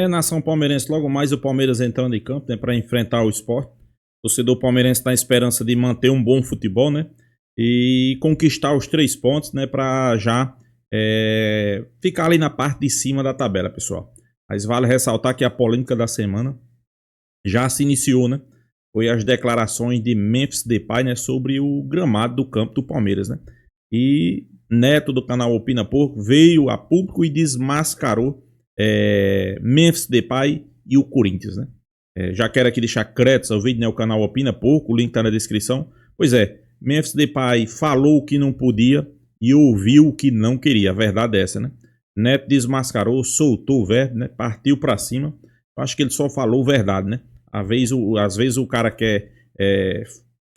Nação palmeirense, logo mais o Palmeiras entrando em campo, né, para enfrentar o Sport. O torcedor palmeirense está em esperança de manter um bom futebol, né, e conquistar os 3 pontos, né, para já ficar ali na parte de cima da tabela, pessoal. Mas vale ressaltar que a polêmica da semana já se iniciou, né? Foi as declarações de Memphis Depay, né, sobre o gramado do campo do Palmeiras, né? E Neto do canal Opina Porco veio a público e desmascarou Memphis Depay e o Corinthians, né? Já quero aqui deixar créditos ao vídeo, né? O canal Opina Porco, o link tá na descrição. Pois Memphis Depay falou o que não podia e ouviu o que não queria. A verdade é essa, né? Neto desmascarou, soltou o verbo, né? Partiu pra cima. Eu acho que ele só falou verdade, né? Às vezes o cara quer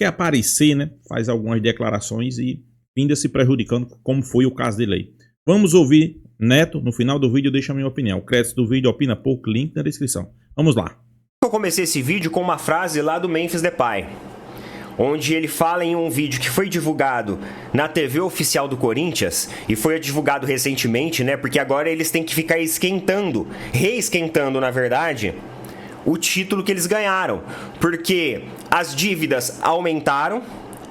aparecer, né? Faz algumas declarações e ainda se prejudicando, como foi o caso dele aí. Vamos ouvir Neto. No final do vídeo eu deixo a minha opinião. O crédito do vídeo Opina Pouco, link na descrição. Vamos lá. Eu comecei esse vídeo com uma frase lá do Memphis Depay, onde ele fala em um vídeo que foi divulgado na TV oficial do Corinthians, e foi divulgado recentemente, né? Porque agora eles têm que ficar reesquentando, na verdade, o título que eles ganharam, porque as dívidas aumentaram,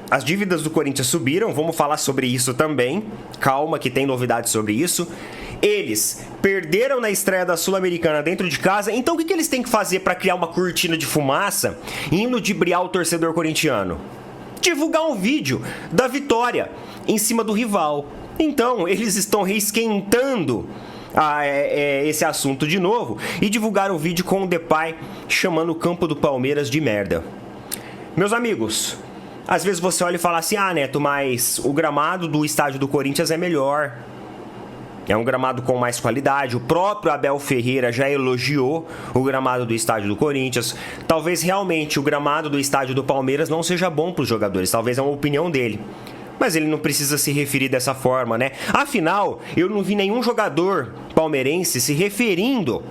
as dívidas do Corinthians subiram, vamos falar sobre isso também, calma que tem novidades sobre isso. Eles perderam na estreia da Sul-Americana dentro de casa, então o que eles têm que fazer para criar uma cortina de fumaça e ludibriar o torcedor corintiano? Divulgar um vídeo da vitória em cima do rival. Então eles estão reesquentando esse assunto de novo e divulgaram o vídeo com o Depay chamando o campo do Palmeiras de merda. Meus amigos, às vezes você olha e fala assim: ah, Neto, mas o gramado do estádio do Corinthians é melhor. É um gramado com mais qualidade. O próprio Abel Ferreira já elogiou o gramado do estádio do Corinthians. Talvez realmente o gramado do estádio do Palmeiras não seja bom para os jogadores. Talvez é uma opinião dele. Mas ele não precisa se referir dessa forma, né? Afinal, eu não vi nenhum jogador palmeirense se referindo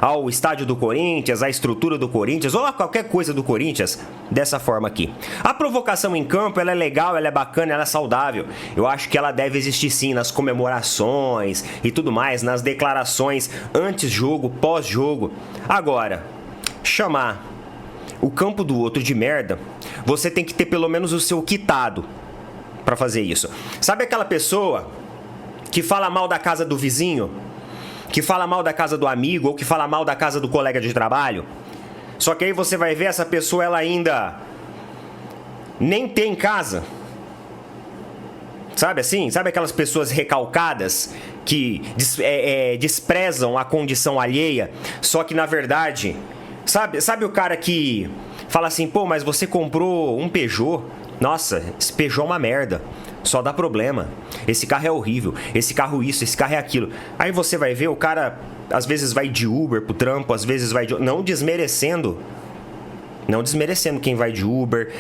ao estádio do Corinthians, à estrutura do Corinthians ou a qualquer coisa do Corinthians dessa forma aqui. A provocação em campo, ela é legal, ela é bacana, ela é saudável. Eu acho que ela deve existir sim nas comemorações e tudo mais, nas declarações antes-jogo, pós-jogo. Agora, chamar o campo do outro de merda, você tem que ter pelo menos o seu quitado para fazer isso. Sabe aquela pessoa que fala mal da casa do vizinho? Que fala mal da casa do amigo ou que fala mal da casa do colega de trabalho? Só que aí você vai ver essa pessoa, ela ainda nem tem casa. Sabe assim? Sabe aquelas pessoas recalcadas que desprezam a condição alheia? Só que na verdade, sabe o cara que fala assim: pô, mas você comprou um Peugeot? Nossa, esse Peugeot é uma merda. Só dá problema. Esse carro é horrível. Esse carro isso, esse carro é aquilo. Aí você vai ver, o cara às vezes vai de Uber pro trampo, às vezes vai de... Não desmerecendo quem vai de Uber,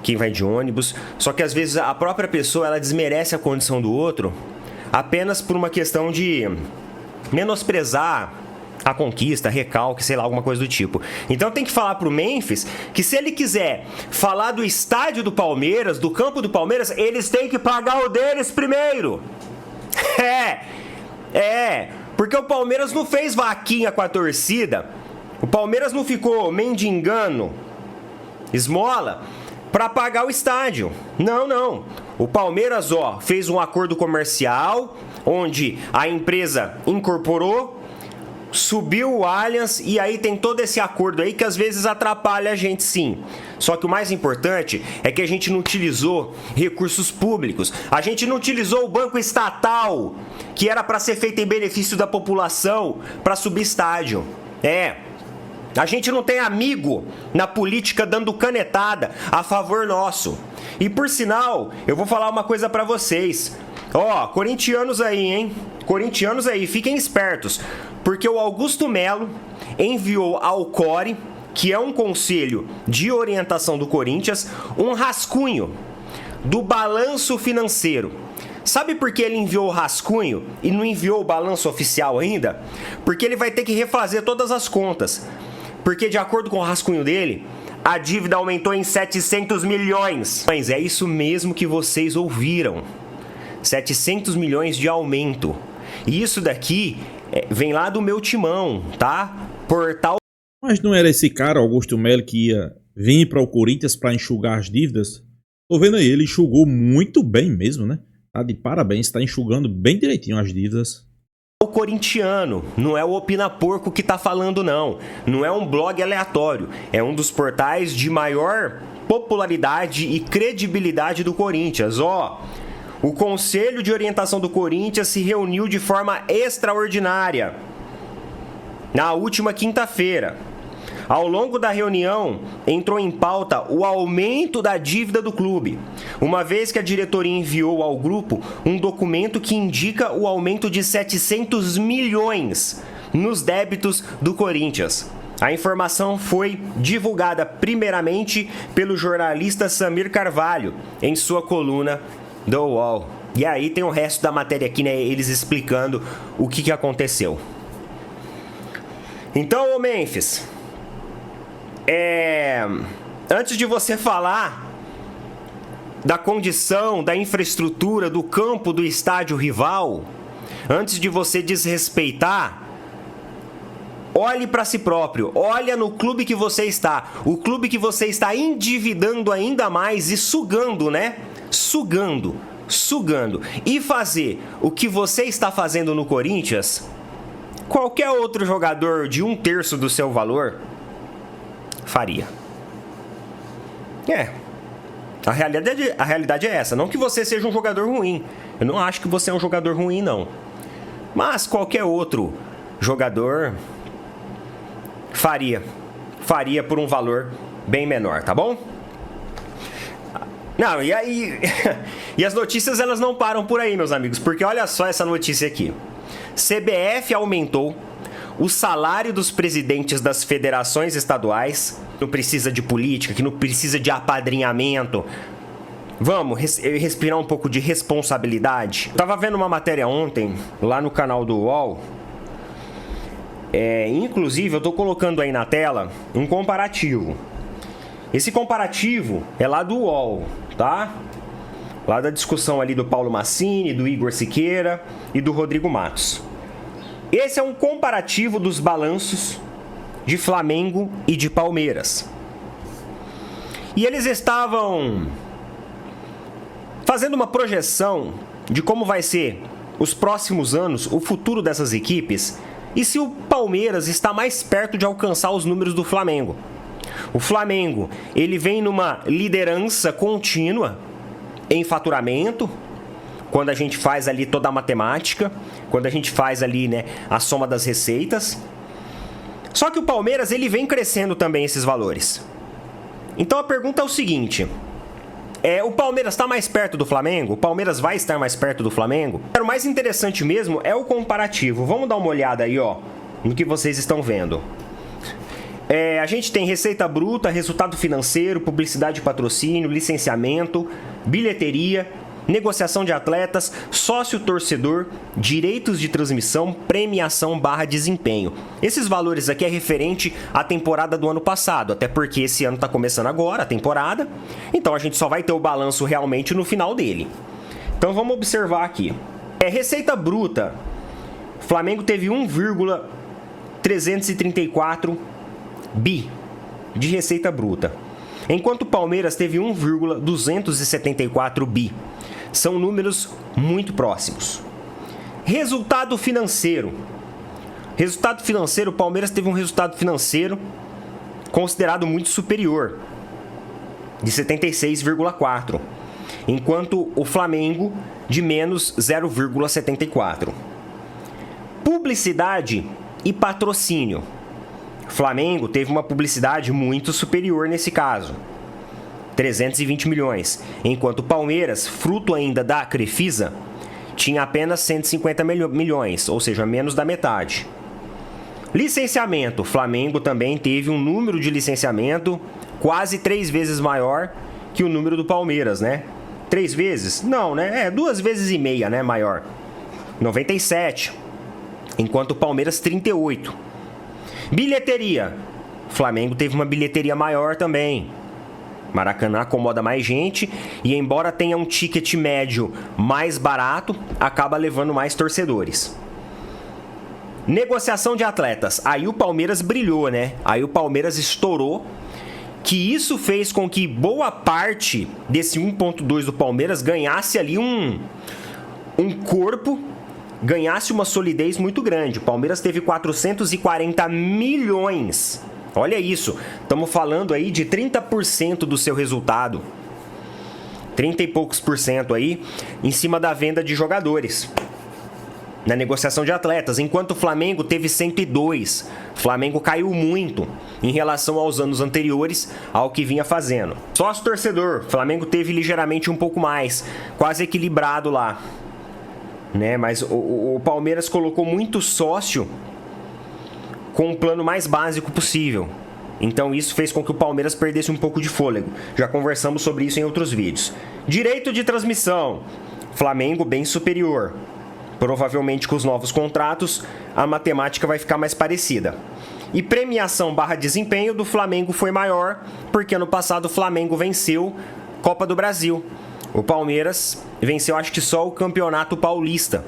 quem vai de ônibus. Só que às vezes a própria pessoa, ela desmerece a condição do outro apenas por uma questão de menosprezar a conquista, recalque, sei lá, alguma coisa do tipo. Então tem que falar pro Memphis que se ele quiser falar do estádio do Palmeiras, do campo do Palmeiras, eles têm que pagar o deles primeiro. Porque o Palmeiras não fez vaquinha com a torcida, o Palmeiras não ficou mendigando esmola para pagar o estádio. Não. O Palmeiras, fez um acordo comercial onde a empresa incorporou, subiu o Allianz e aí tem todo esse acordo aí que às vezes atrapalha a gente sim. Só que o mais importante é que a gente não utilizou recursos públicos. A gente não utilizou o banco estatal, que era para ser feito em benefício da população, para subir estádio. A gente não tem amigo na política dando canetada a favor nosso. E por sinal, eu vou falar uma coisa para vocês. Corintianos aí, hein? Corintianos aí, fiquem espertos. Porque o Augusto Melo enviou ao CORE, que é um conselho de orientação do Corinthians, um rascunho do balanço financeiro. Sabe por que ele enviou o rascunho e não enviou o balanço oficial ainda? Porque ele vai ter que refazer todas as contas. Porque de acordo com o rascunho dele, a dívida aumentou em 700 milhões. Mas é isso mesmo que vocês ouviram. 700 milhões de aumento. E isso daqui vem lá do meu timão, tá? Portal. Mas não era esse cara, Augusto Melo, que ia vir para o Corinthians para enxugar as dívidas? Tô vendo aí, ele enxugou muito bem mesmo, né? Tá de parabéns, tá enxugando bem direitinho as dívidas. O corintiano, não é o Opina Porco que tá falando não. Não é um blog aleatório, é um dos portais de maior popularidade e credibilidade do Corinthians. O Conselho de Orientação do Corinthians se reuniu de forma extraordinária na última quinta-feira. Ao longo da reunião, entrou em pauta o aumento da dívida do clube, uma vez que a diretoria enviou ao grupo um documento que indica o aumento de 700 milhões nos débitos do Corinthians. A informação foi divulgada primeiramente pelo jornalista Samir Carvalho em sua coluna do UOL. E aí tem o resto da matéria aqui, né? Eles explicando o que aconteceu. Então, ô Memphis, antes de você falar da condição, da infraestrutura, do campo do estádio rival, antes de você desrespeitar, olhe para si próprio, olha no clube que você está, o clube que você está endividando ainda mais e sugando, né? Sugando. E fazer o que você está fazendo no Corinthians, qualquer outro jogador de 1/3 do seu valor faria. A realidade é essa. Não que você seja um jogador ruim. Eu não acho que você é um jogador ruim, não. Mas qualquer outro jogador faria por um valor bem menor, tá bom? Não, e aí... E as notícias, elas não param por aí, meus amigos, porque olha só essa notícia aqui. CBF aumentou o salário dos presidentes das federações estaduais. Não precisa de política, que não precisa de apadrinhamento. Vamos respirar um pouco de responsabilidade. Eu tava vendo uma matéria ontem, lá no canal do UOL. Inclusive, eu tô colocando aí na tela um comparativo. Esse comparativo é lá do UOL, tá? Lá da discussão ali do Paulo Massini, do Igor Siqueira e do Rodrigo Matos. Esse é um comparativo dos balanços de Flamengo e de Palmeiras. E eles estavam fazendo uma projeção de como vai ser os próximos anos, o futuro dessas equipes, e se o Palmeiras está mais perto de alcançar os números do Flamengo. O Flamengo, ele vem numa liderança contínua em faturamento, quando a gente faz ali toda a matemática, quando a gente faz ali, né, a soma das receitas. Só que o Palmeiras, ele vem crescendo também esses valores. Então a pergunta é o seguinte: o Palmeiras está mais perto do Flamengo? O Palmeiras vai estar mais perto do Flamengo? O mais interessante mesmo é o comparativo. Vamos dar uma olhada aí, no que vocês estão vendo. A gente tem receita bruta, resultado financeiro, publicidade e patrocínio, licenciamento, bilheteria, negociação de atletas, sócio-torcedor, direitos de transmissão, premiação / desempenho. Esses valores aqui é referente à temporada do ano passado, até porque esse ano está começando agora a temporada, então a gente só vai ter o balanço realmente no final dele. Então vamos observar aqui. Receita bruta, Flamengo teve 1,334 bi de receita bruta, enquanto o Palmeiras teve 1,274 bi. São números muito próximos. Resultado financeiro. O Palmeiras teve um resultado financeiro considerado muito superior, de 76,4, enquanto o Flamengo de menos 0,74. Publicidade e patrocínio. Flamengo teve uma publicidade muito superior nesse caso, 320 milhões, enquanto o Palmeiras, fruto ainda da Crefisa, tinha apenas 150 milhões, ou seja, menos da metade. Licenciamento, Flamengo também teve um número de licenciamento quase 3 vezes maior que o número do Palmeiras, né? 3 vezes? Não, né? 2,5 vezes, né, maior. 97, enquanto o Palmeiras 38. Bilheteria, Flamengo teve uma bilheteria maior também. Maracanã acomoda mais gente e, embora tenha um ticket médio mais barato, acaba levando mais torcedores. Negociação de atletas. Aí o Palmeiras brilhou, né? Aí o Palmeiras estourou. Que isso fez com que boa parte desse 1.2 do Palmeiras ganhasse ali um corpo, ganhasse uma solidez muito grande. O Palmeiras teve 440 milhões. Olha isso. Estamos falando aí de 30% do seu resultado. 30 e poucos por cento aí em cima da venda de jogadores. Na negociação de atletas, enquanto o Flamengo teve 102. O Flamengo caiu muito em relação aos anos anteriores ao que vinha fazendo. Sócio torcedor, o Flamengo teve ligeiramente um pouco mais, quase equilibrado lá, né? Mas o Palmeiras colocou muito sócio com o plano mais básico possível. Então isso fez com que o Palmeiras perdesse um pouco de fôlego. Já conversamos sobre isso em outros vídeos. Direito de transmissão, Flamengo bem superior. Provavelmente com os novos contratos, a matemática vai ficar mais parecida. E premiação / desempenho do Flamengo foi maior, porque ano passado o Flamengo venceu Copa do Brasil. O Palmeiras venceu acho que só o Campeonato Paulista.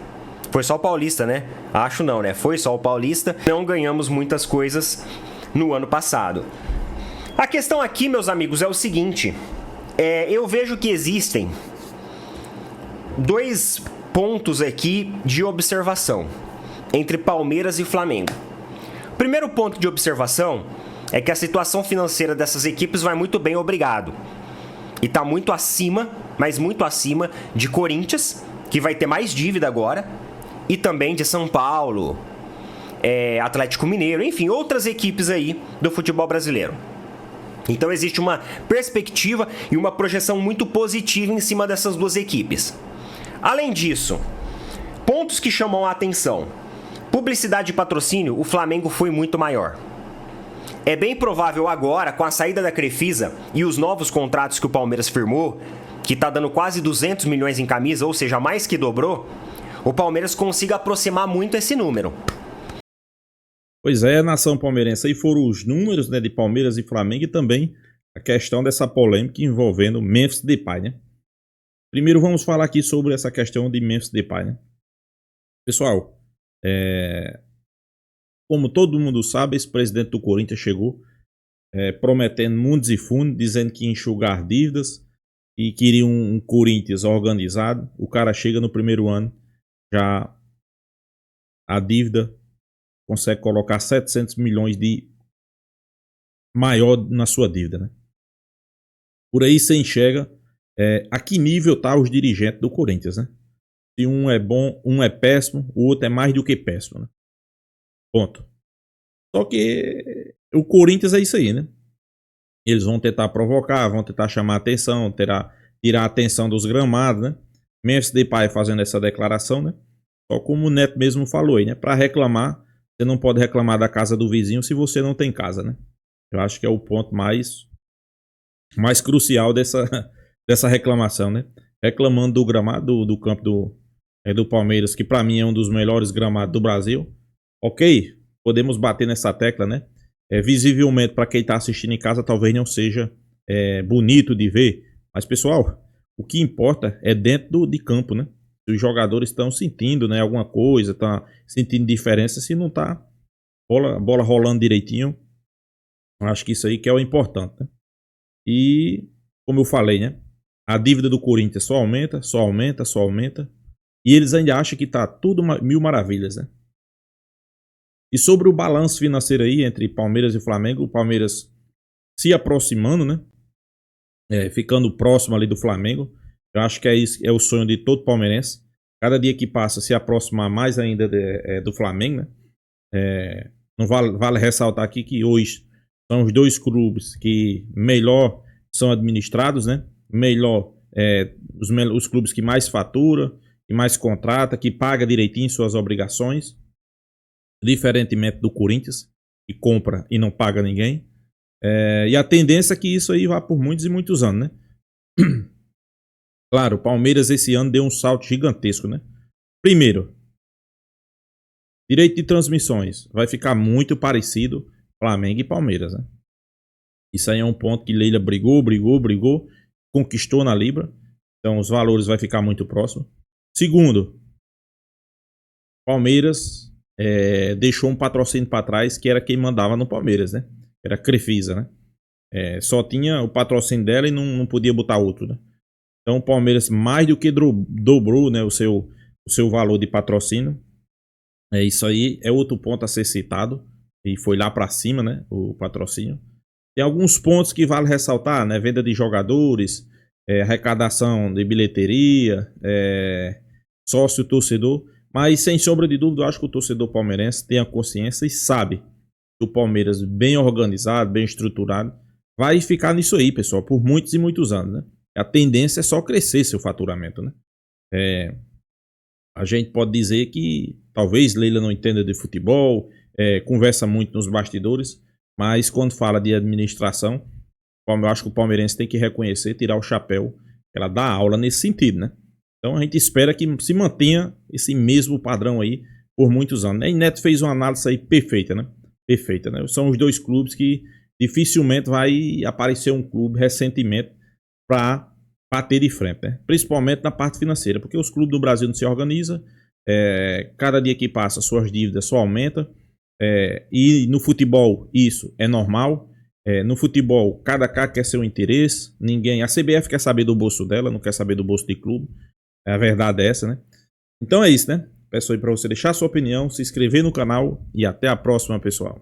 Foi só o Paulista, né? Acho não, né? Foi só o Paulista. Não ganhamos muitas coisas no ano passado. A questão aqui, meus amigos, é o seguinte. Eu vejo que existem dois pontos aqui de observação entre Palmeiras e Flamengo. O primeiro ponto de observação é que a situação financeira dessas equipes vai muito bem, obrigado. E está muito acima, mas muito acima de Corinthians, que vai ter mais dívida agora, e também de São Paulo, Atlético Mineiro, enfim, outras equipes aí do futebol brasileiro. Então existe uma perspectiva e uma projeção muito positiva em cima dessas duas equipes. Além disso, pontos que chamam a atenção. Publicidade e patrocínio, o Flamengo foi muito maior. É bem provável agora, com a saída da Crefisa e os novos contratos que o Palmeiras firmou, que está dando quase 200 milhões em camisa, ou seja, mais que dobrou, o Palmeiras consiga aproximar muito esse número. Pois é, nação palmeirense, aí foram os números, né, de Palmeiras e Flamengo e também a questão dessa polêmica envolvendo Memphis Depay, né? Primeiro vamos falar aqui sobre essa questão de Memphis Depay, né? Pessoal, como todo mundo sabe, esse presidente do Corinthians chegou prometendo mundos e fundos, dizendo que ia enxugar dívidas e queria um Corinthians organizado. O cara chega no primeiro ano, já a dívida consegue colocar 700 milhões de maior na sua dívida, né? Por aí você enxerga a que nível tá os dirigentes do Corinthians, né? Se um é bom, um é péssimo, o outro é mais do que péssimo, né? Ponto. Só que o Corinthians é isso aí, né? Eles vão tentar provocar, vão tentar chamar a atenção, tirar a atenção dos gramados, né? Memphis Depay fazendo essa declaração, né? Só como o Neto mesmo falou aí, né? Para reclamar, você não pode reclamar da casa do vizinho se você não tem casa, né? Eu acho que é o ponto mais crucial dessa reclamação, né? Reclamando do gramado do campo do Palmeiras, que para mim é um dos melhores gramados do Brasil. Ok, podemos bater nessa tecla, né? Visivelmente, para quem está assistindo em casa, talvez não seja bonito de ver. Mas, pessoal, o que importa é dentro de campo, né? Se os jogadores estão sentindo, né, alguma coisa, estão sentindo diferença, se não tá bola rolando direitinho. Acho que isso aí que é o importante, né? E, como eu falei, né? A dívida do Corinthians só aumenta, só aumenta, só aumenta. E eles ainda acham que tá tudo mil maravilhas, né? E sobre o balanço financeiro aí entre Palmeiras e Flamengo, o Palmeiras se aproximando, né? Ficando próximo ali do Flamengo. Eu acho que é o sonho de todo palmeirense. Cada dia que passa se aproximar mais ainda do Flamengo, né? Não vale ressaltar aqui que hoje são os dois clubes que melhor são administrados, né? Melhor, os clubes que mais fatura, que mais contrata, que paga direitinho suas obrigações. Diferentemente do Corinthians, que compra e não paga ninguém. E a tendência é que isso aí vá por muitos e muitos anos, né? Claro, o Palmeiras esse ano deu um salto gigantesco, né? Primeiro, direito de transmissões. Vai ficar muito parecido Flamengo e Palmeiras, né? Isso aí é um ponto que Leila brigou, conquistou na Libra. Então os valores vai ficar muito próximo. Segundo, Palmeiras deixou um patrocínio para trás que era quem mandava no Palmeiras, né? Era a Crefisa, né? Só tinha o patrocínio dela e não podia botar outro, né? Então o Palmeiras mais do que dobrou, né, o seu valor de patrocínio. Isso aí é outro ponto a ser citado. E foi lá para cima, né, o patrocínio. Tem alguns pontos que vale ressaltar, né? Venda de jogadores, arrecadação de bilheteria, sócio torcedor. Mas sem sombra de dúvida, eu acho que o torcedor palmeirense tem a consciência e sabe que o Palmeiras bem organizado, bem estruturado, vai ficar nisso aí, pessoal, por muitos e muitos anos, né? A tendência é só crescer seu faturamento, né? A gente pode dizer que talvez Leila não entenda de futebol, conversa muito nos bastidores, mas quando fala de administração, eu acho que o palmeirense tem que reconhecer, tirar o chapéu, ela dá aula nesse sentido, né? Então a gente espera que se mantenha esse mesmo padrão aí por muitos anos. E Neto fez uma análise aí perfeita, né? Perfeita, né? São os dois clubes que dificilmente vai aparecer um clube recentemente para bater de frente, né? Principalmente na parte financeira, porque os clubes do Brasil não se organizam, cada dia que passa suas dívidas só aumentam, e no futebol isso é normal. No futebol, cada cara quer seu interesse, a CBF quer saber do bolso dela, não quer saber do bolso de clube. A verdade é essa, né? Então é isso, né? Peço aí para você deixar sua opinião, se inscrever no canal e até a próxima, pessoal.